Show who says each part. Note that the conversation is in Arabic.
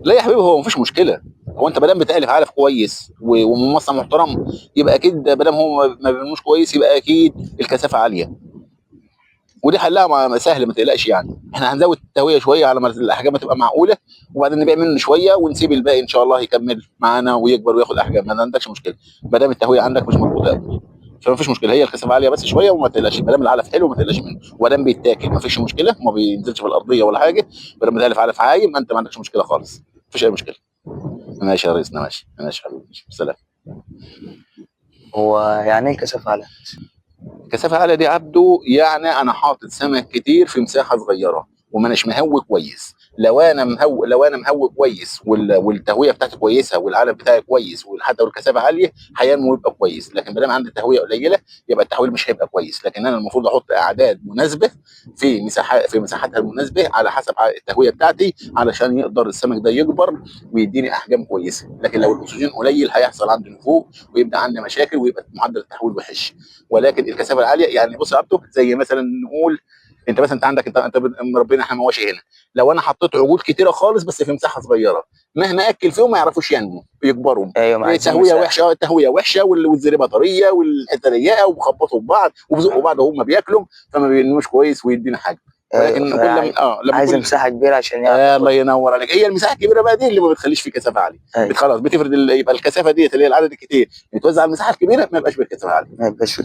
Speaker 1: لا يا حبيبي، هو مفيش مشكله. هو انت ما دام بتالف علف كويس ومن مصنع محترم، يبقى اكيد ما دام هو ما بيرموش كويس يبقى اكيد الكثافه عاليه. ودي حلها سهل، ما تقلقش يعني. احنا هنزود التهويه شويه على ما الاحجام تبقى معقوله، وبعدين نبيع منه شويه ونسيب الباقي ان شاء الله يكمل معانا ويكبر وياخد احجام، ما عندكش مشكله. ما دام التهويه عندك مش مظبوطه قوي، فما فيش مشكله. هي الكثافه عاليه بس شويه، وما تقلقش. ما دام العلف حلو ما تقلقش منه، وما دام بيتاكل ما فيش مشكله، وما بينزلش في الارضيه ولا حاجه. ما دام بتالف علف عايم انت ما عندكش مشكله خالص، ما فيش اي مشكله. ماشي يا ريسنا، ماشي ماشي حبيبي، سلام.
Speaker 2: هو يعني ايه الكثافه على؟
Speaker 1: كثافه عاليه دي عبده، يعني انا حاطط سمك كتير في مساحه صغيره، وما اناش مهوي كويس. لو انا مهوي كويس والتهويه بتاعتي كويسه والعلف بتاعي كويس وحتى والكثافه عاليه، هينمو ويبقى كويس. لكن ما دام عندي التهويه قليله يبقى التحويل مش هيبقى كويس. لكن انا المفروض احط اعداد مناسبه في مساحتها المناسبه على حسب التهويه بتاعتي، علشان يقدر السمك ده يكبر ويديني احجام كويسه. لكن لو الاكسجين قليل هيحصل عندي نفوق ويبدا عندي مشاكل ويبقى معدل التحويل وحش. ولكن الكثافه العاليه يعني بص يا عبده، زي مثلا نقول انت عندك انت مربينا احنا مواشي هنا. لو انا حطيت عجول كتيره خالص بس في مساحه صغيره، مهما اكل فيهم ما يعرفوش ينمو يكبروا.
Speaker 2: ايوه، ما عايزين
Speaker 1: التهويه
Speaker 2: مساحه.
Speaker 1: وحشه، التهويه وحشه والزريبه طريه والحته ضيقه وبخبطوا في بعض وبزقوا بعض وهم بياكلوا، فما بينموش كويس ويدينا حاجه.
Speaker 2: ايوه،
Speaker 1: ولكن كل لما
Speaker 2: عايز
Speaker 1: كل
Speaker 2: مساحه كبيره عشان يعرف
Speaker 1: الله
Speaker 2: ياكل.
Speaker 1: ينور عليك. هي المساحه الكبيره بقى دي اللي ما بتخليش فيه كثافه عاليه.
Speaker 2: ايوه،
Speaker 1: خلاص بتفرد يبقى الكثافه ديت اللي هي العدد الكتير يتوزع على المساحه الكبيره، ما يبقاش بالكثافه عاليه.
Speaker 2: ما يبقاش